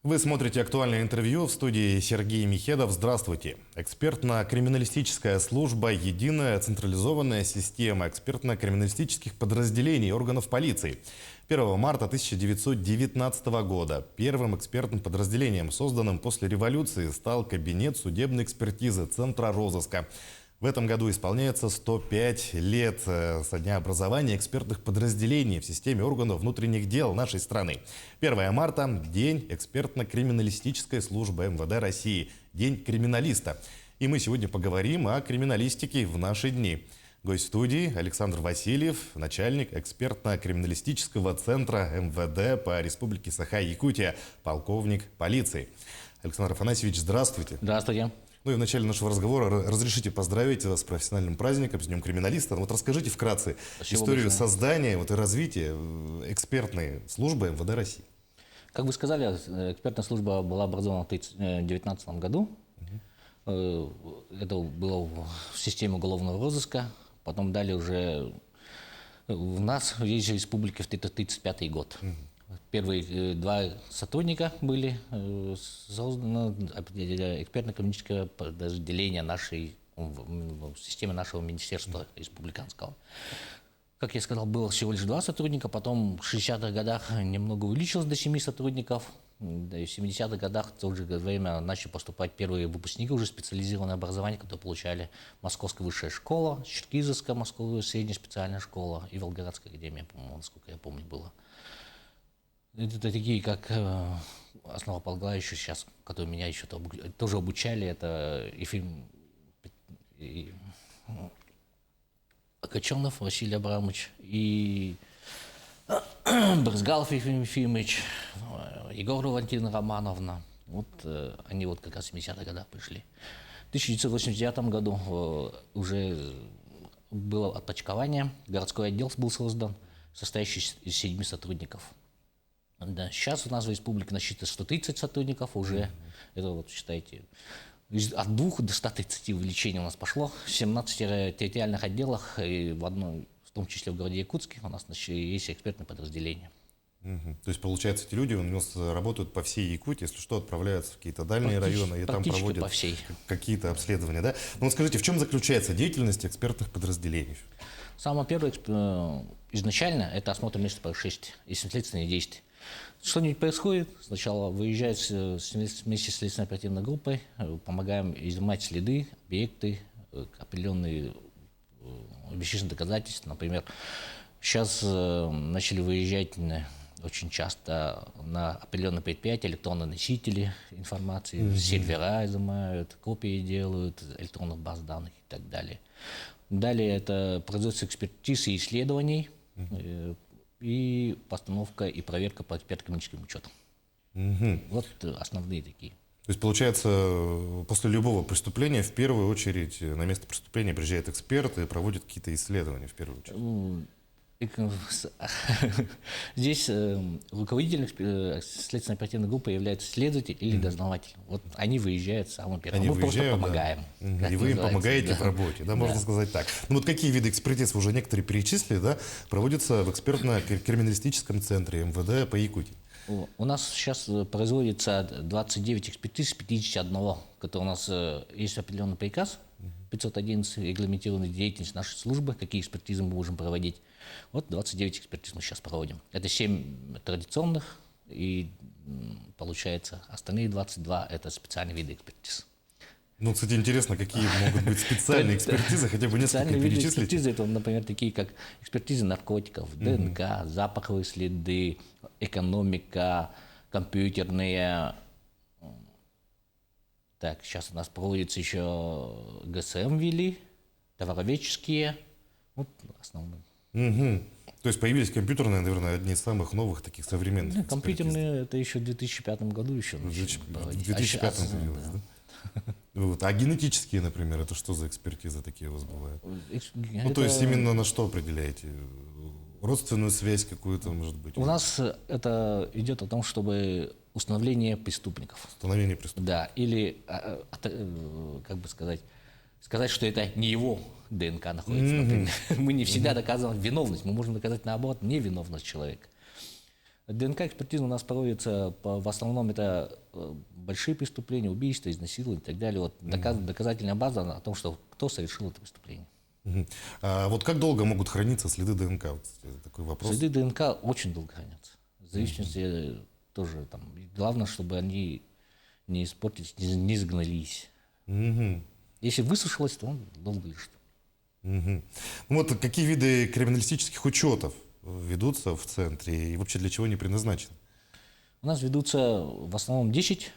Вы смотрите «Актуальное интервью», в студии Сергей Михедов. Здравствуйте. Экспертно-криминалистическая служба – единая централизованная система экспертно-криминалистических подразделений органов полиции. 1 марта 1919 года первым экспертным подразделением, созданным после революции, стал кабинет судебной экспертизы Центра розыска. В этом году исполняется 105 лет со дня образования экспертных подразделений в системе органов внутренних дел нашей страны. 1 марта – День экспертно-криминалистической службы МВД России, День криминалиста. И мы сегодня поговорим о криминалистике в наши дни. Гость студии Александр Васильев, начальник экспертно-криминалистического центра МВД по Республике Саха-Якутия, полковник полиции. Александр Афанасьевич, здравствуйте. Здравствуйте. Ну и в начале нашего разговора разрешите поздравить вас с профессиональным праздником, с Днем криминалиста. Вот расскажите вкратце историю создания и развития экспертной службы МВД России. Как вы сказали, экспертная служба была образована в 2019 году. Это было в системе уголовного розыска. Потом далее уже в нас, в Республике, в 1935 год. Первые два сотрудника были созданы экспертно-криминалистическое подразделение нашей, в системе нашего министерства республиканского. Как я сказал, было всего лишь 2 сотрудника, потом в 60-х годах немного увеличилось до 7 сотрудников. Да и в 70-х годах в то же время начали поступать первые выпускники уже специализированное образование, которые получали Московская высшая школа, Черкизовская Московская средняя специальная школа и Волгоградская академия, по-моему, насколько я помню, было. Это такие, как основополагающие сейчас, которые меня еще тоже обучали, это Ефим Качанов Василий Абрамович и Брызгалов Ефим Ефимович, Егорова Валентина Романовна. Вот они вот как раз в 70-х годах пришли. В 1989 году уже было отпочкование, городской отдел был создан, состоящий из 7 сотрудников. Да, сейчас у нас в республике насчитывается 130 сотрудников уже. Это вот считайте, от 2 до 130 увеличение у нас пошло. В 17 территориальных отделах, и в том числе в городе Якутске, у нас есть экспертное подразделение. То есть, получается, эти люди у нас работают по всей Якутии, если что, отправляются в какие-то дальние районы и там проводят какие-то обследования. Да? Ну вот скажите, в чем заключается деятельность экспертных подразделений? Самое первое, изначально, это осмотр места происшествия и следственные действия. Что-нибудь происходит, сначала выезжают вместе с следственной оперативной группой, помогаем изымать следы, объекты, определенные вещественные доказательства. Например, сейчас начали выезжать очень часто на определенные предприятия, электронные носители информации, сервера изымают, копии делают электронных баз данных и так далее. Далее это производство экспертиз и исследований, и постановка и проверка по экспертно-криминалистическим учетам. Вот основные такие. То есть, получается, после любого преступления в первую очередь на место преступления приезжает эксперт и проводит какие-то исследования в первую очередь? Здесь руководителем следственной оперативной группы является следователь или дознаватель. Вот они выезжают самым первым. Мы просто помогаем. Да. И вы им помогаете в работе, да, можно сказать так. Ну вот какие виды экспертиз, вы уже некоторые перечислили, да, проводятся в экспертно-криминалистическом центре МВД по Якутии? У нас сейчас производится 29 экспертиз из 51, которые у нас есть определенный приказ 511, регламентированный деятельность нашей службы, какие экспертизы мы можем проводить. Вот 29 экспертиз мы сейчас проводим. Это 7 традиционных, и получается остальные 22 это специальные виды экспертиз. Ну, кстати, интересно, какие могут быть специальные экспертизы, хотя бы несколько перечислить. Экспертизы, это, например, такие как экспертизы наркотиков, ДНК, запаховые следы, экономика, компьютерные. Так, сейчас у нас проводится еще ГСМ ввели, товароведческие, вот основные. То есть появились компьютерные, наверное, одни из самых новых, таких современных. Компьютерные это еще в 2005 году еще. В 2005 появилось, да? Вот. А генетические, например, это что за экспертизы такие у вас бывают? Ну, то есть именно на что определяете? Родственную связь какую-то, может быть? У нас это идет о том, чтобы установление преступников. Установление преступников. Да, или, как бы сказать, что это не его ДНК находится. Например. Мы не всегда доказываем виновность, мы можем доказать, наоборот, невиновность человека. ДНК-экспертиза у нас проводится, в основном это большие преступления, убийства, изнасилования и так далее. Вот доказательная база о том, что кто совершил это преступление. Мгм. А вот как долго могут храниться следы ДНК? Вот такой вопрос. Следы ДНК очень долго хранятся. В зависимости тоже там. Главное, чтобы они не испортились, не сгнились. Мгм. Если высушилось, то он долго лежит. Мгм. Ну вот какие виды криминалистических учетов ведутся в центре и вообще для чего они предназначены? У нас ведутся в основном 10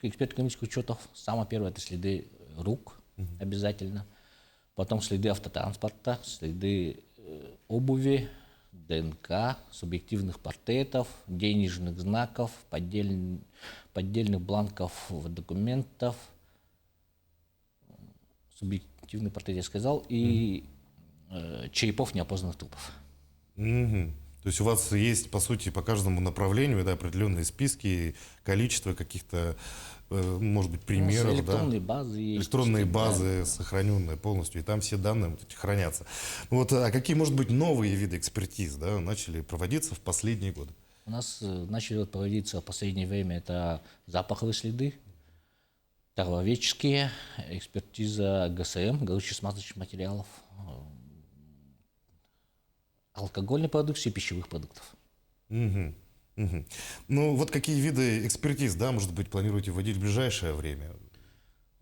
эксперт-экономических учетов. Самое первое – это следы рук обязательно. Потом следы автотранспорта, следы обуви, ДНК, субъективных портретов, денежных знаков, поддельных бланков документов, субъективный портрет я сказал, и черепов неопознанных трупов. Мгм. То есть у вас есть, по сути, по каждому направлению, да, определенные списки, количество каких-то, может быть, примеров, Электронные да? базы есть. Электронные да. базы, сохраненные полностью, и там все данные вот эти хранятся. Вот, а какие, может быть, новые виды экспертиз, да, начали проводиться в последние годы? У нас начали проводиться в последнее время это запаховые следы, травоведческие, экспертиза ГСМ, горюче-смазочных материалов, алкогольной продукции и пищевых продуктов. Мгм. Мгм. Ну, вот какие виды экспертиз, да, может быть, планируете вводить в ближайшее время?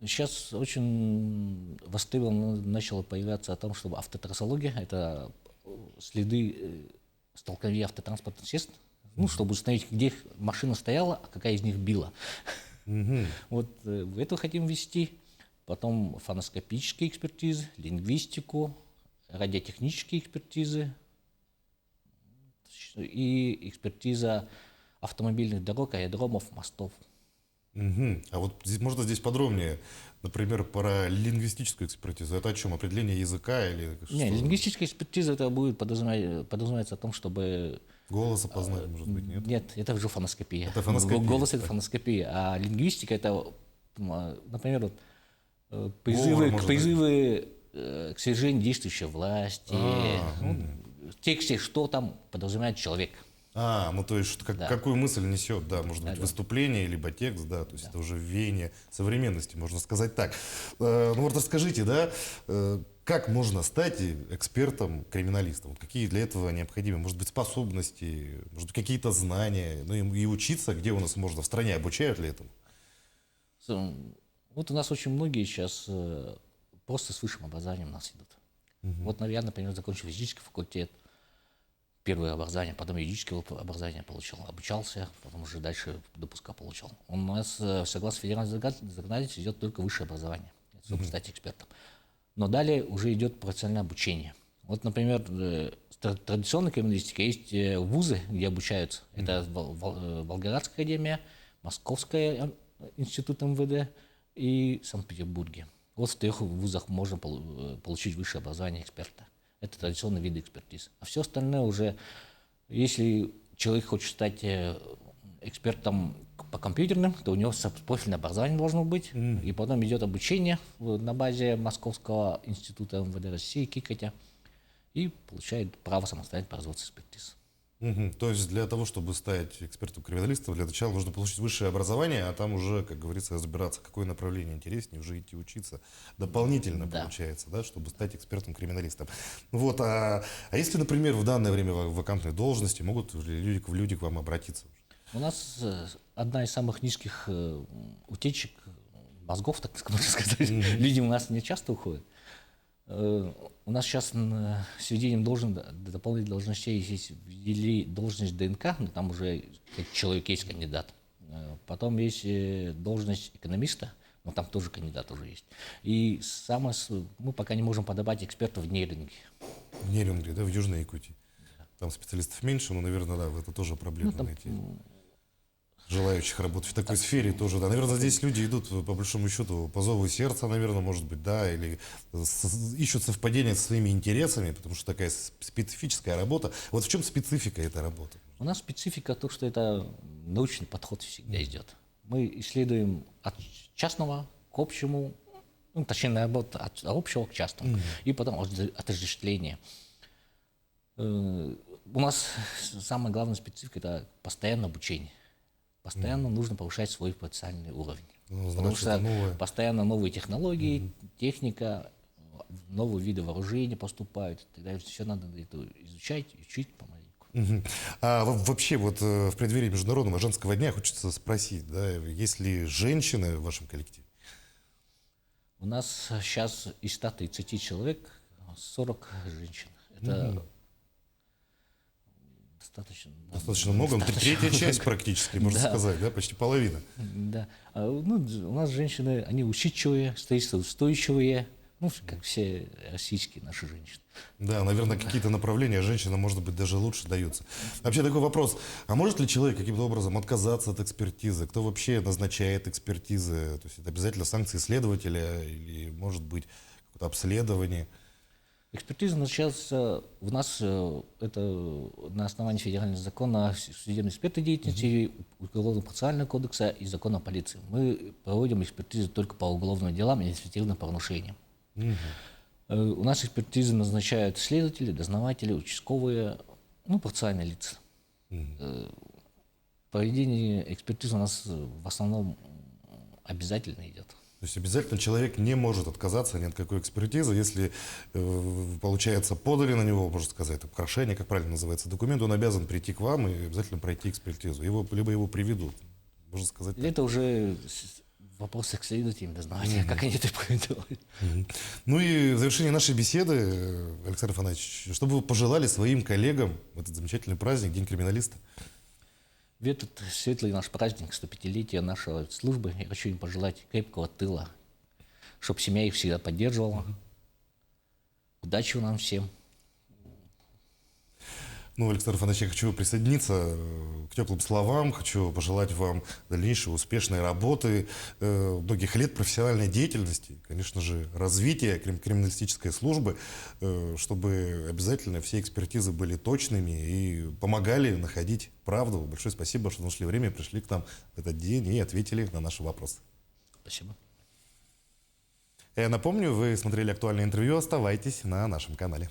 Сейчас очень востребовано начало появляться о том, чтобы автотрассология, это следы столкновения автотранспортных средств, ну, чтобы установить, где машина стояла, а какая из них била. Мгм. Вот это хотим ввести. Потом фоноскопические экспертизы, лингвистику, радиотехнические экспертизы и экспертиза автомобильных дорог, аэродромов, мостов. Мгм. А вот можно здесь подробнее, например, про лингвистическую экспертизу? Это о чем? Определение языка или Не, что? лингвистическая экспертиза это будет подразумевается о том, чтобы Голос опознать, может быть, нет? нет, это уже фоноскопия. Это фоноскопия, Голос это да. фоноскопия, а лингвистика это, например, вот, Говор, призывы может быть. к свержению действующей власти. Ну, в тексте что там подразумевает человек. Ну то есть, что Да. какую мысль несет, да, может быть, Да. выступление, либо текст, да, то есть это уже веяние современности, можно сказать так. Ну вот расскажите, да, как можно стать экспертом, криминалистом? Вот какие для этого необходимы, может быть, способности, может быть, какие-то знания, ну и учиться, где у нас можно, в стране обучают ли этому? Вот у нас очень многие сейчас просто с высшим образованием у нас идут. Вот, я, например, закончил физический факультет, первое образование, потом юридическое образование получил, обучался, потом уже дальше допуска получил. У нас, согласно федеральному законодательству, идет только высшее образование, чтобы стать экспертом. Но далее уже идет профессиональное обучение. Вот, например, традиционная криминалистика есть вузы, где обучаются. Это Волгоградская академия, Московская институт МВД и Санкт-Петербурге. Вот в 3 вузах можно получить высшее образование эксперта. Это традиционные виды экспертиз. А все остальное уже, если человек хочет стать экспертом по компьютерным, то у него профильное образование должно быть. И потом идет обучение на базе Московского института МВД России, КИКОТя, и получает право самостоятельно производства экспертиз. Мгм. То есть для того, чтобы стать экспертом-криминалистом, для начала нужно получить высшее образование, а там уже, как говорится, разбираться, какое направление интереснее, уже идти учиться дополнительно, Да. получается, да, чтобы стать экспертом-криминалистом. Вот, а если, например, в данное время вакантные должности, могут ли люди к вам обратиться? У нас одна из самых низких утечек мозгов, так можно сказать. Люди у нас не часто уходят. У нас сейчас с введением дополнительных должностей есть, ввели должность ДНК, но там уже человек есть кандидат. Потом есть должность экономиста, но там тоже кандидат уже есть. И мы пока не можем подобрать экспертов в нейролинге. В Нерюнгри, да, в Южной Якутии. Там специалистов меньше, но, наверное, да, это тоже проблема там, найти желающих работать в такой сфере тоже, да. Наверное, здесь люди идут, по большому счету, по зову сердца, наверное, может быть, да, или ищут совпадения со своими интересами, потому что такая специфическая работа. Вот в чем специфика этой работы? У нас специфика то, что это научный подход всегда идет. Мы исследуем от частного к общему, ну, точнее, наоборот, от общего к частному, и потом отождествление. У нас самая главная специфика – это постоянное обучение. Постоянно нужно повышать свой профессиональный уровень. Ну, Потому значит, что это новое. постоянно новые технологии, техника, новые виды вооружения поступают. Тогда все надо это изучать, учить помаленьку. Мгм. Вообще, вот в преддверии Международного женского дня хочется спросить, да, есть ли женщины в вашем коллективе? У нас сейчас из 130 человек 40 женщин. Это достаточно. Да, Достаточно много, ну, третья часть практически, можно Да. сказать, да, почти половина. Да. Ну, у нас женщины, они усидчивые, стрессоустойчивые, ну, как все российские наши женщины. Да, наверное, какие-то направления женщинам, может быть, даже лучше даются. Вообще такой вопрос, а может ли человек каким-то образом отказаться от экспертизы? Кто вообще назначает экспертизы? То есть это обязательно санкции следователя или, может быть, какое-то обследование? Экспертиза началась у нас, это на основании федерального закона о судебной экспертной деятельности, Уголовно-процессуального кодекса и закона о полиции. Мы проводим экспертизу только по уголовным делам и административным правонарушениям. У нас экспертизы назначают следователи, дознаватели, участковые, ну, процессуальные лица. Проведение экспертизы у нас в основном обязательно идет. То есть обязательно человек не может отказаться ни от какой экспертизы, если, получается, подали на него, можно сказать, украшение, как правильно называется, документ, он обязан прийти к вам и обязательно пройти экспертизу. Либо его приведут, можно сказать. Так. Это уже вопросы к следователям, дознавателям, как они это проведут. Ну и в завершении нашей беседы, Александр Афанасьевич, что бы вы пожелали своим коллегам в этот замечательный праздник, День криминалиста? В этот светлый наш праздник, 105-летия нашей службы, я хочу им пожелать крепкого тыла, чтобы семья их всегда поддерживала. Удачи нам всем. Ну, Александр Афанасьевич, я хочу присоединиться к теплым словам, хочу пожелать вам дальнейшей успешной работы, многих лет профессиональной деятельности, конечно же, развития криминалистической службы, чтобы обязательно все экспертизы были точными и помогали находить правду. Большое спасибо, что нашли время, пришли к нам в этот день и ответили на наши вопросы. Спасибо. Я напомню, вы смотрели актуальное интервью, оставайтесь на нашем канале.